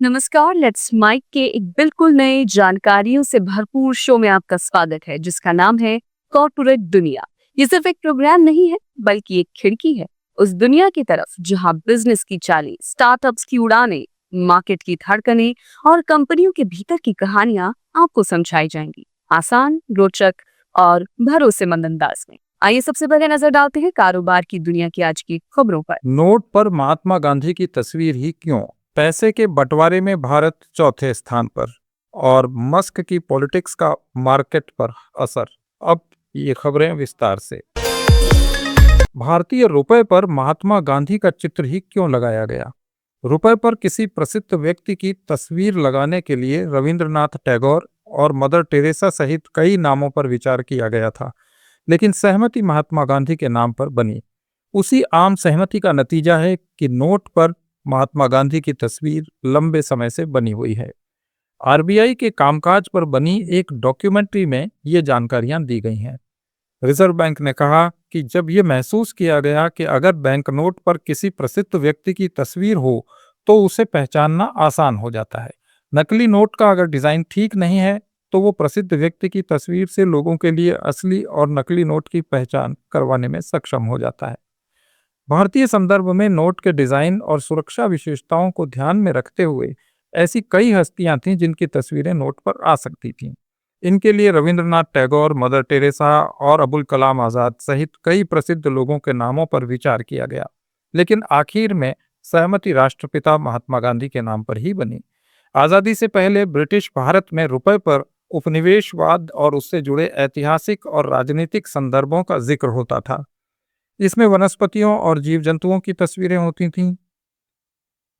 नमस्कार। Let's mic के एक बिल्कुल नए जानकारियों से भरपूर शो में आपका स्वागत है, जिसका नाम है कॉर्पोरेट दुनिया। ये सिर्फ एक प्रोग्राम नहीं है, बल्कि एक खिड़की है उस दुनिया की तरफ जहां बिजनेस की चालें, स्टार्टअप्स की उड़ानें, मार्केट की धड़कनें और कंपनियों के भीतर की कहानियां आपको समझाई जाएंगी, आसान, रोचक और भरोसेमंद अंदाज में। आइए सबसे पहले नजर डालते हैं कारोबार की दुनिया की आज की खबरों पर। नोट पर महात्मा गांधी की तस्वीर ही क्यों? पैसे के बंटवारे में भारत चौथे स्थान पर और मस्क की पॉलिटिक्स का मार्केट पर असर। अब ये खबरें विस्तार से। भारतीय रुपए पर महात्मा गांधी का चित्र ही क्यों लगाया गया? रुपए पर किसी प्रसिद्ध व्यक्ति की तस्वीर लगाने के लिए रविंद्रनाथ टैगोर और मदर टेरेसा सहित कई नामों पर विचार किया गया था, लेकिन सहमति महात्मा गांधी के नाम पर बनी। उसी आम सहमति का नतीजा है कि नोट पर महात्मा गांधी की तस्वीर लंबे समय से बनी हुई है। आरबीआई के कामकाज पर बनी एक डॉक्यूमेंट्री में ये जानकारियां दी गई हैं। रिजर्व बैंक ने कहा कि जब ये महसूस किया गया कि अगर बैंक नोट पर किसी प्रसिद्ध व्यक्ति की तस्वीर हो तो उसे पहचानना आसान हो जाता है। नकली नोट का अगर डिजाइन ठीक नहीं है तो वो प्रसिद्ध व्यक्ति की तस्वीर से लोगों के लिए असली और नकली नोट की पहचान करवाने में सक्षम हो जाता है। भारतीय संदर्भ में नोट के डिजाइन और सुरक्षा विशेषताओं को ध्यान में रखते हुए ऐसी कई हस्तियां थीं जिनकी तस्वीरें नोट पर आ सकती थीं। इनके लिए रविंद्रनाथ टैगोर, मदर टेरेसा और अबुल कलाम आजाद सहित कई प्रसिद्ध लोगों के नामों पर विचार किया गया, लेकिन आखिर में सहमति राष्ट्रपिता महात्मा गांधी के नाम पर ही बनी। आजादी से पहले ब्रिटिश भारत में रुपए पर उपनिवेशवाद और उससे जुड़े ऐतिहासिक और राजनीतिक संदर्भों का जिक्र होता था। इसमें वनस्पतियों और जीव जंतुओं की तस्वीरें होती थीं,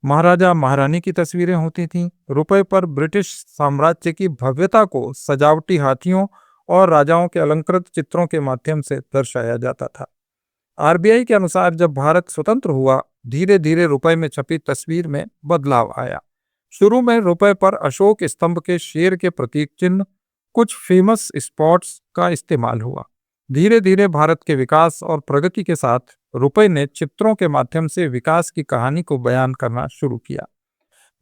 महाराजा महारानी की तस्वीरें होती थीं। रुपए पर ब्रिटिश साम्राज्य की भव्यता को सजावटी हाथियों और राजाओं के अलंकृत चित्रों के माध्यम से दर्शाया जाता था। आरबीआई के अनुसार जब भारत स्वतंत्र हुआ, धीरे धीरे रुपए में छपी तस्वीर में बदलाव आया। शुरू में रुपए पर अशोक स्तंभ के शेर के प्रतीक चिन्ह, कुछ फेमस स्पॉट्स का इस्तेमाल हुआ। धीरे धीरे भारत के विकास और प्रगति के साथ रुपए ने चित्रों के माध्यम से विकास की कहानी को बयान करना शुरू किया।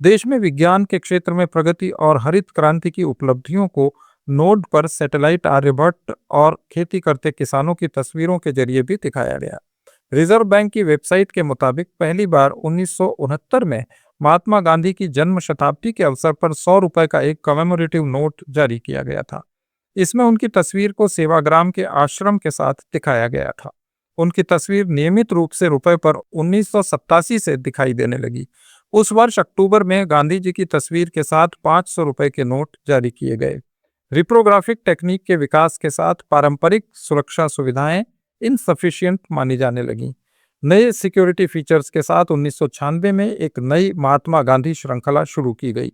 देश में विज्ञान के क्षेत्र में प्रगति और हरित क्रांति की उपलब्धियों को नोट पर सैटेलाइट आर्यभट्ट और खेती करते किसानों की तस्वीरों के जरिए भी दिखाया गया। रिजर्व बैंक की वेबसाइट के मुताबिक पहली बार 1969 में महात्मा गांधी की जन्म शताब्दी के अवसर पर 100 रुपए का एक कमेमोरेटिव नोट जारी किया गया था। इसमें उनकी तस्वीर को सेवाग्राम के आश्रम के साथ दिखाया गया था। उनकी तस्वीर नियमित रूप से रुपए पर 1987 से दिखाई देने लगी। उस वर्ष अक्टूबर में गांधी जी की तस्वीर के साथ 500 रुपए के नोट जारी किए गए। रिप्रोग्राफिक टेक्निक के विकास के साथ पारंपरिक सुरक्षा सुविधाएं इनसफिशिएंट मानी जाने लगी। नए सिक्योरिटी फीचर्स के साथ 1996 में एक नई महात्मा गांधी श्रृंखला शुरू की गई।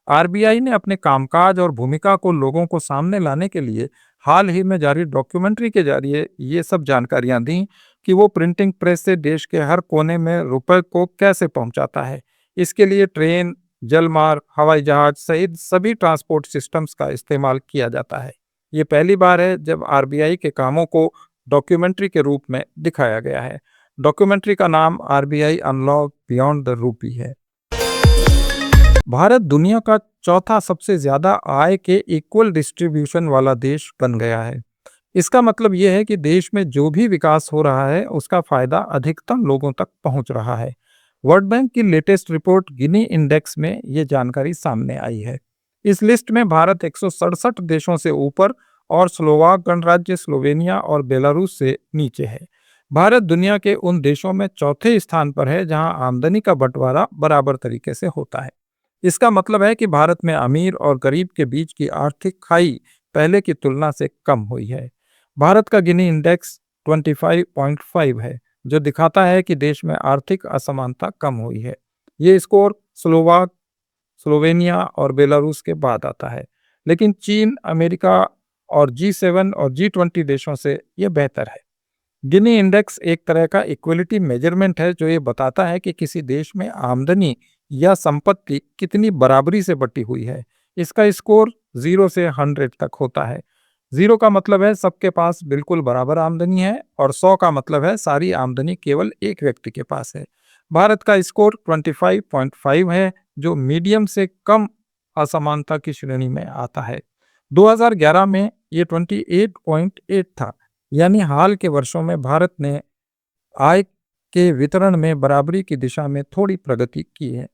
आरबीआई ने अपने कामकाज और भूमिका को लोगों को सामने लाने के लिए हाल ही में जारी डॉक्यूमेंट्री के जरिए ये सब जानकारियां दी कि वो प्रिंटिंग प्रेस से देश के हर कोने में रुपए को कैसे पहुंचाता है। इसके लिए ट्रेन, जलमार्ग, हवाई जहाज सहित सभी ट्रांसपोर्ट सिस्टम्स का इस्तेमाल किया जाता है। ये पहली बार है जब आरबीआई के कामों को डॉक्यूमेंट्री के रूप में दिखाया गया है। डॉक्यूमेंट्री का नाम RBI unlock beyond the rupee है। भारत दुनिया का चौथा सबसे ज्यादा आय के इक्वल डिस्ट्रीब्यूशन वाला देश बन गया है। इसका मतलब यह है कि देश में जो भी विकास हो रहा है उसका फायदा अधिकतम लोगों तक पहुंच रहा है। वर्ल्ड बैंक की लेटेस्ट रिपोर्ट गिनी इंडेक्स में ये जानकारी सामने आई है। इस लिस्ट में भारत 167 देशों से ऊपर और स्लोवाक गणराज्य, स्लोवेनिया और बेलारूस से नीचे है। भारत दुनिया के उन देशों में चौथे स्थान पर है जहां आमदनी का बंटवारा बराबर तरीके से होता है। इसका मतलब है कि भारत में अमीर और गरीब के बीच की आर्थिक खाई पहले की तुलना से कम हुई है। भारत का गिनी इंडेक्स 25.5 है, जो दिखाता है कि देश में आर्थिक असमानता कम हुई है। ये स्कोर स्लोवाक, स्लोवेनिया और बेलारूस के बाद आता है, लेकिन चीन, अमेरिका और G7 और G20 देशों से यह बेहतर है। गिनी इंडेक्स एक तरह का इक्वलिटी मेजरमेंट है जो ये बताता है कि किसी देश में आमदनी या संपत्ति कितनी बराबरी से बटी हुई है। इसका स्कोर 0 से 100 तक होता है। 0 का मतलब है सबके पास बिल्कुल बराबर आमदनी है और 100 का मतलब है सारी आमदनी केवल एक व्यक्ति के पास है। भारत का स्कोर 25.5 है, जो मीडियम से कम असमानता की श्रेणी में आता है। 2011 में ये 28.8 था, यानी हाल के वर्षों में भारत ने आय के वितरण में बराबरी की दिशा में थोड़ी प्रगति की है।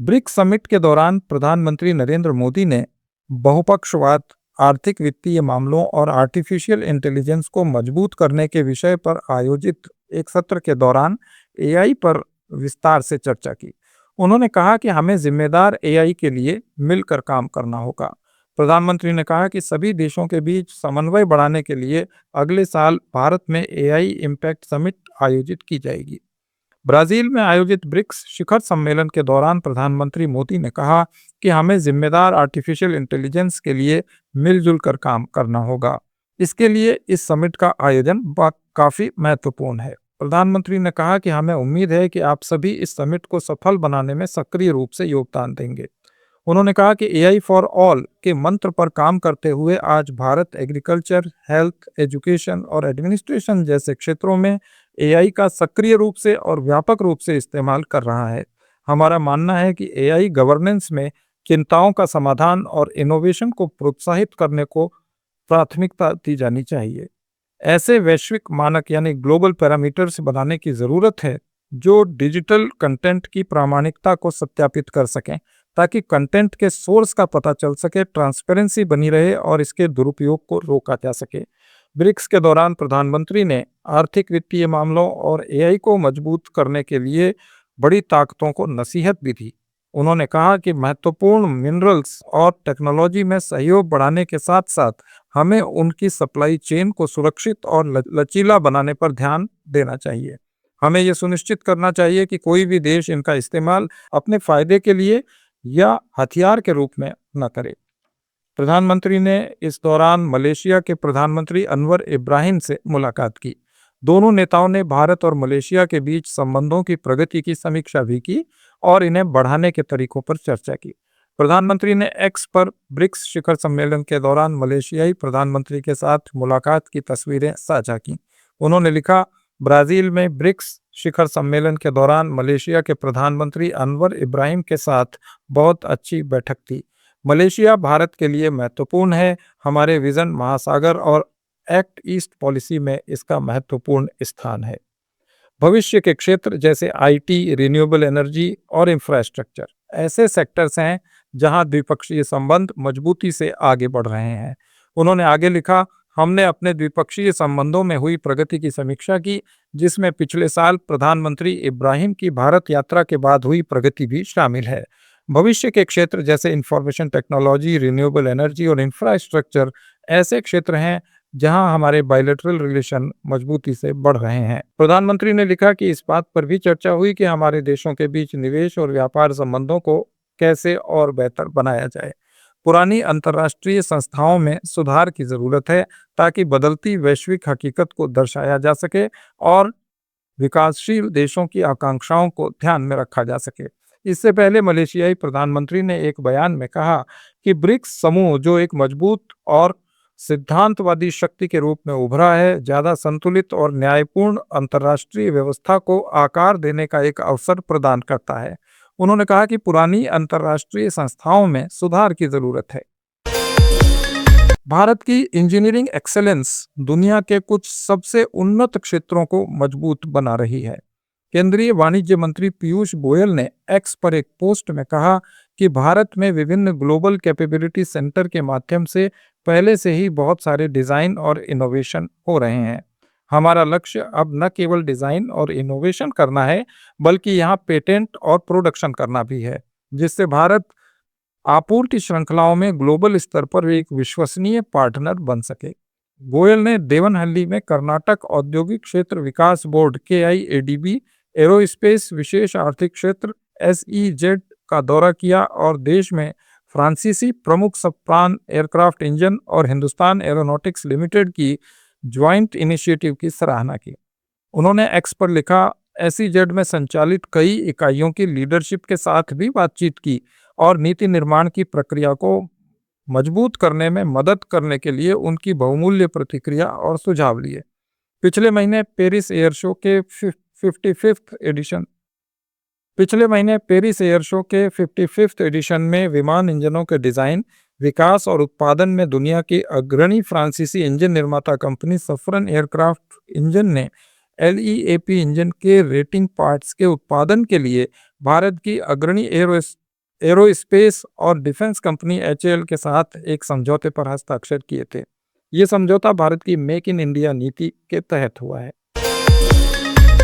ब्रिक्स समिट के दौरान प्रधानमंत्री नरेंद्र मोदी ने बहुपक्षवाद, आर्थिक वित्तीय मामलों और आर्टिफिशियल इंटेलिजेंस को मजबूत करने के विषय पर आयोजित एक सत्र के दौरान एआई पर विस्तार से चर्चा की। उन्होंने कहा कि हमें जिम्मेदार एआई के लिए मिलकर काम करना होगा। प्रधानमंत्री ने कहा कि सभी देशों के बीच समन्वय बढ़ाने के लिए अगले साल भारत में एआई इम्पैक्ट समिट आयोजित की जाएगी। ब्राजील में आयोजित ब्रिक्स शिखर सम्मेलन के दौरान प्रधानमंत्री मोदी ने कहा कि हमें जिम्मेदार आर्टिफिशियल इंटेलिजेंस के लिए मिलजुल कर काम करना होगा। इसके लिए इस समिट का आयोजन काफी महत्वपूर्ण है। प्रधानमंत्री ने कहा कि हमें उम्मीद है कि आप सभी इस समिट को सफल बनाने में सक्रिय रूप से योगदान देंगे। उन्होंने कहा कि एआई फॉर ऑल के मंत्र पर काम करते हुए आज भारत एग्रीकल्चर, हेल्थ, एजुकेशन और एडमिनिस्ट्रेशन जैसे क्षेत्रों में एआई का सक्रिय रूप से और व्यापक रूप से इस्तेमाल कर रहा है। हमारा मानना है कि एआई गवर्नेंस में चिंताओं का समाधान और इनोवेशन को प्रोत्साहित करने को प्राथमिकता दी जानी चाहिए। ऐसे वैश्विक मानक यानी ग्लोबल पैरामीटर्स बनाने की जरूरत है जो डिजिटल कंटेंट की प्रामाणिकता को सत्यापित कर सकें, ताकि कंटेंट के सोर्स का पता चल सके, ट्रांसपेरेंसी बनी रहे और इसके दुरुपयोग को रोका जा सके। ब्रिक्स के दौरान प्रधानमंत्री ने आर्थिक वित्तीय मामलों और एआई को मजबूत करने के लिए बड़ी ताकतों को नसीहत भी दी। उन्होंने कहा कि महत्वपूर्ण मिनरल्स और टेक्नोलॉजी में सहयोग बढ़ाने के साथ साथ हमें उनकी सप्लाई चेन को सुरक्षित और लचीला बनाने पर ध्यान देना चाहिए। हमें यह सुनिश्चित करना चाहिए कि कोई भी देश इनका इस्तेमाल अपने फायदे के लिए या हथियार के रूप में न करे। प्रधानमंत्री ने इस दौरान मलेशिया के प्रधानमंत्री अनवर इब्राहिम से मुलाकात की। दोनों नेताओं ने भारत और मलेशिया के बीच संबंधों की प्रगति की समीक्षा भी की और इन्हें बढ़ाने के तरीकों पर चर्चा की। प्रधानमंत्री ने एक्स पर ब्रिक्स शिखर सम्मेलन के दौरान मलेशियाई प्रधानमंत्री के साथ मुलाकात की तस्वीरें साझा की। उन्होंने लिखा, ब्राजील में ब्रिक्स शिखर सम्मेलन के दौरान मलेशिया के प्रधानमंत्री अनवर इब्राहिम के साथ बहुत अच्छी बैठक थी। मलेशिया भारत के लिए महत्वपूर्ण है। हमारे विजन महासागर और एक्ट ईस्ट पॉलिसी में इसका महत्वपूर्ण स्थान है। भविष्य के क्षेत्र जैसे आईटी, रिन्यूएबल एनर्जी और इंफ्रास्ट्रक्चर ऐसे सेक्टर्स हैं जहां द्विपक्षीय संबंध मजबूती से आगे बढ़ रहे हैं। उन्होंने आगे लिखा, हमने अपने द्विपक्षीय संबंधों में हुई प्रगति की समीक्षा की, जिसमें पिछले साल प्रधानमंत्री इब्राहिम की भारत यात्रा के बाद हुई प्रगति भी शामिल है। भविष्य के क्षेत्र जैसे इंफॉर्मेशन टेक्नोलॉजी, रिन्यूएबल एनर्जी और इंफ्रास्ट्रक्चर ऐसे क्षेत्र हैं जहां हमारे बायलैटरल रिलेशन मजबूती से बढ़ रहे हैं। प्रधानमंत्री ने लिखा कि इस बात पर भी चर्चा हुई कि हमारे देशों के बीच निवेश और व्यापार संबंधों को कैसे और बेहतर बनाया जाए। पुरानी अंतर्राष्ट्रीय संस्थाओं में सुधार की जरूरत है ताकि बदलती वैश्विक हकीकत को दर्शाया जा सके और विकासशील देशों की आकांक्षाओं को ध्यान में रखा जा सके। इससे पहले मलेशियाई प्रधानमंत्री ने एक बयान में कहा कि ब्रिक्स समूह जो एक मजबूत और सिद्धांतवादी शक्ति के रूप में उभरा है, ज्यादा संतुलित और न्यायपूर्ण अंतर्राष्ट्रीय व्यवस्था को आकार देने का एक अवसर प्रदान करता है। उन्होंने कहा कि पुरानी अंतर्राष्ट्रीय संस्थाओं में सुधार की जरूरत है। भारत की इंजीनियरिंग एक्सेलेंस दुनिया के कुछ सबसे उन्नत क्षेत्रों को मजबूत बना रही है। केंद्रीय वाणिज्य मंत्री पीयूष गोयल ने एक्स पर एक पोस्ट में कहा कि भारत में विभिन्न ग्लोबल कैपेबिलिटी सेंटर के माध्यम से पहले से ही बहुत सारे डिजाइन और इनोवेशन हो रहे हैं। हमारा लक्ष्य अब न केवल डिजाइन और इनोवेशन करना है, बल्कि यहाँ पेटेंट और प्रोडक्शन करना भी है, जिससे भारत आपूर्ति श्रृंखलाओं में ग्लोबल स्तर पर एक विश्वसनीय पार्टनर बन सके। गोयल ने देवनहल्ली में कर्नाटक औद्योगिक क्षेत्र विकास बोर्ड KIADB एरोस्पेस विशेष आर्थिक क्षेत्र SEZ का दौरा किया और देश में फ्रांसीसी प्रमुख सप्रान एयरक्राफ्ट इंजन और हिंदुस्तान एरोनॉटिक्स लिमिटेड की ज्वाइंट इनिशिएटिव की सराहना की। उन्होंने एक्स पर लिखा, SEZ में संचालित कई इकाइयों की लीडरशिप के साथ भी बातचीत की और नीति निर्माण की प्रक्रिया को मजबूत करने में मदद करने के लिए उनकी बहुमूल्य प्रतिक्रिया और सुझाव लिए। पिछले महीने पेरिस एयर शो के 55th एडिशन पिछले महीने पेरिस एयर शो के 55th एडिशन में विमान इंजनों के डिजाइन, विकास और उत्पादन में दुनिया की अग्रणी फ्रांसीसी इंजन निर्माता कंपनी सफरन एयरक्राफ्ट इंजन ने LEAP इंजन के रेटिंग पार्ट्स के उत्पादन के लिए भारत की अग्रणी एरोस्पेस और डिफेंस कंपनी HAL के साथ एक समझौते पर हस्ताक्षर किए थे। ये समझौता भारत की मेक इन इंडिया नीति के तहत हुआ है।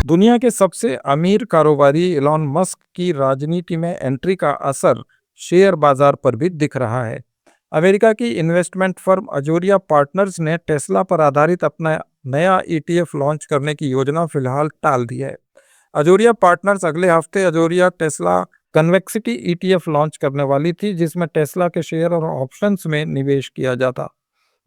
दुनिया के सबसे अमीर कारोबारी इलॉन मस्क की राजनीति में एंट्री का असर शेयर बाजार पर भी दिख रहा है। अमेरिका की इन्वेस्टमेंट फर्म अजोरिया पार्टनर्स ने टेस्ला पर आधारित अपना नया ETF लॉन्च करने की योजना फिलहाल टाल दी है। अजोरिया पार्टनर्स अगले हफ्ते अजोरिया टेस्ला कन्वेक्सिटी ETF लॉन्च करने वाली थी, जिसमें टेस्ला के शेयर और ऑप्शंस में निवेश किया जाता।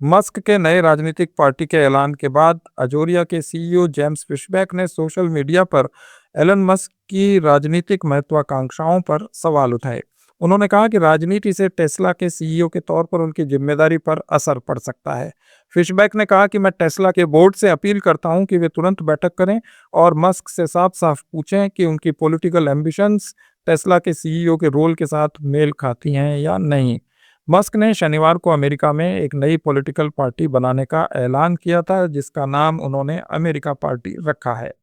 मस्क के नए राजनीतिक पार्टी के ऐलान के बाद अजोरिया के CEO जेम्स फिशबैक ने सोशल मीडिया पर एलन मस्क की राजनीतिक महत्वाकांक्षाओं पर सवाल उठाए। उन्होंने कहा कि राजनीति से टेस्ला के CEO के तौर पर उनकी जिम्मेदारी पर असर पड़ सकता है। फिशबैक ने कहा कि मैं टेस्ला के बोर्ड से अपील करता हूं कि वे तुरंत बैठक करें और मस्क से साफ साफ पूछें कि उनकी पॉलिटिकल एम्बिशंस टेस्ला के CEO के रोल के साथ मेल खाती हैं या नहीं। मस्क ने शनिवार को अमेरिका में एक नई पॉलिटिकल पार्टी बनाने का ऐलान किया था, जिसका नाम उन्होंने अमेरिका पार्टी रखा है।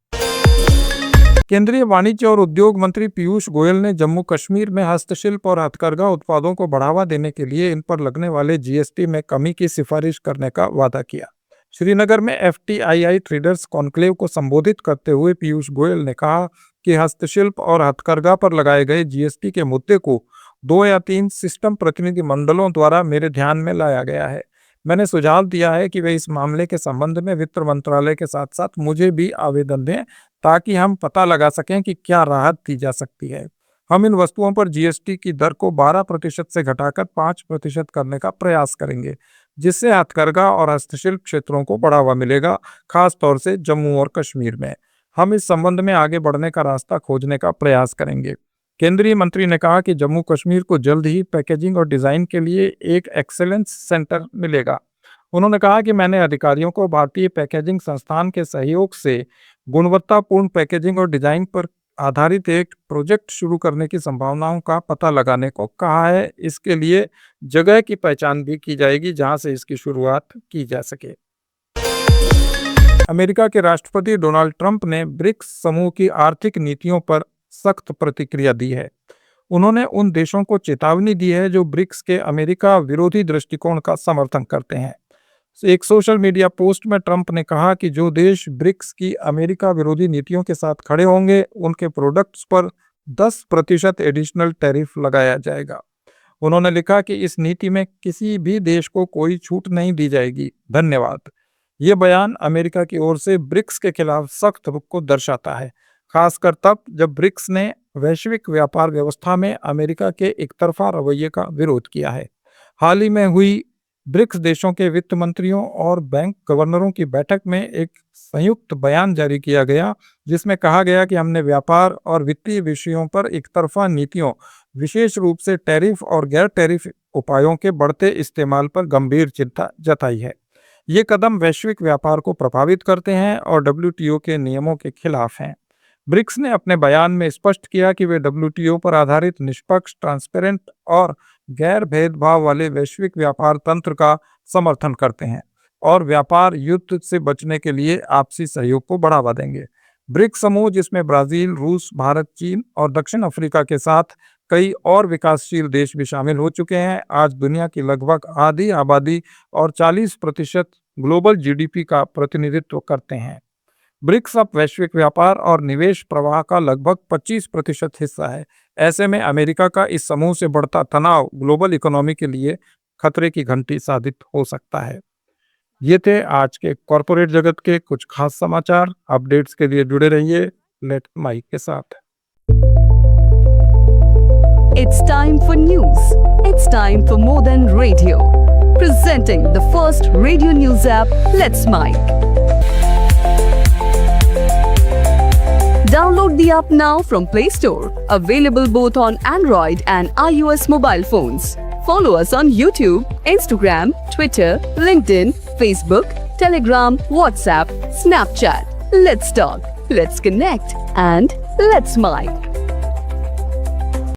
केंद्रीय वाणिज्य और उद्योग मंत्री पीयूष गोयल ने जम्मू कश्मीर में हस्तशिल्प और हथकरघा उत्पादों को बढ़ावा देने के लिए इन पर लगने वाले GST में कमी की सिफारिश करने का वादा किया। श्रीनगर में FTII ट्रेडर्स कॉन्क्लेव को संबोधित करते हुए पीयूष गोयल ने कहा कि हस्तशिल्प और हथकरघा पर लगाए गए GST के मुद्दे को 2 या 3 सिस्टम प्रतिनिधि मंडलों द्वारा मेरे ध्यान में लाया गया है। मैंने सुझाव दिया है कि वे इस मामले के संबंध में वित्त मंत्रालय के साथ साथ मुझे भी आवेदन दें, ताकि हम पता लगा सकें कि क्या राहत दी जा सकती है। हम इन वस्तुओं पर GST की दर को 12% से घटाकर 5% करने का प्रयास करेंगे, जिससे हथकरघा और हस्तशिल्प क्षेत्रों को बढ़ावा मिलेगा, खास तौर से जम्मू और कश्मीर में। हम इस संबंध में आगे बढ़ने का रास्ता खोजने का प्रयास करेंगे। केंद्रीय मंत्री ने कहा कि जम्मू कश्मीर को जल्द ही पैकेजिंग और डिजाइन के लिए एक एक्सेलेंस सेंटर मिलेगा। उन्होंने कहा कि मैंने अधिकारियों को भारतीय पैकेजिंग संस्थान के सहयोग से गुणवत्तापूर्ण पैकेजिंग और डिजाइन पर आधारित एक प्रोजेक्ट शुरू करने की संभावनाओं का पता लगाने को कहा है। इसके लिए जगह की पहचान भी की जाएगी जहां से इसकी शुरुआत की जा सके। अमेरिका के राष्ट्रपति डोनाल्ड ट्रंप ने ब्रिक्स समूह की आर्थिक नीतियों पर सख्त प्रतिक्रिया दी है। उन्होंने उन देशों को चेतावनी दी है जो ब्रिक्स के अमेरिका विरोधी दृष्टिकोण का समर्थन करते हैं। एक सोशल मीडिया पोस्ट में ट्रंप ने कहा कि जो देश ब्रिक्स की अमेरिका विरोधी नीतियों के साथ खड़े होंगे, उनके प्रोडक्ट्स पर 10% एडिशनल टैरिफ लगाया जाएगा। उन्होंने लिखा कि इस नीति में किसी भी देश को कोई छूट नहीं दी जाएगी। धन्यवाद। ये बयान अमेरिका की ओर से ब्रिक्स के खिलाफ सख्त रुख को दर्शाता है, खासकर तब जब ब्रिक्स ने वैश्विक व्यापार व्यवस्था में अमेरिका के एकतरफा रवैये का विरोध किया है। हाल ही में हुई ब्रिक्स देशों के वित्त मंत्रियों और बैंक गवर्नरों की बैठक में एक संयुक्त बयान जारी किया गया, जिसमें कहा गया कि हमने व्यापार और वित्तीय विषयों पर एकतरफा नीतियों, विशेष रूप से टैरिफ और गैर टैरिफ उपायों के बढ़ते इस्तेमाल पर गंभीर चिंता जताई है। ये कदम वैश्विक व्यापार को प्रभावित करते हैं और WTO के नियमों के खिलाफ हैं। ब्रिक्स ने अपने बयान में स्पष्ट किया कि वे WTO पर आधारित निष्पक्ष, ट्रांसपेरेंट और गैर भेदभाव वाले वैश्विक व्यापार तंत्र का समर्थन करते हैं और व्यापार युद्ध से बचने के लिए आपसी सहयोग को बढ़ावा देंगे। ब्रिक्स समूह, जिसमें ब्राजील, रूस, भारत, चीन और दक्षिण अफ्रीका के साथ कई और विकासशील देश भी शामिल हो चुके हैं, आज दुनिया की लगभग आधी आबादी और 40% ग्लोबल GDP का प्रतिनिधित्व करते हैं। ब्रिक्स अब वैश्विक व्यापार और निवेश प्रवाह का लगभग 25% हिस्सा है। ऐसे में अमेरिका का इस समूह से बढ़ता तनाव ग्लोबल इकोनॉमी के लिए खतरे की घंटी साबित हो सकता है। ये थे आज के कॉरपोरेट जगत के कुछ खास समाचार। अपडेट्स के लिए जुड़े रहिए लेट माइक के साथ। It's time for news. It's time for more than radio. Presenting the first radio news app, Let's Mike. Download the app now from Play Store. Available both on Android and iOS mobile phones. Follow us on YouTube, Instagram, Twitter, LinkedIn, Facebook, Telegram, WhatsApp, Snapchat. Let's talk, let's connect, and let's Mike.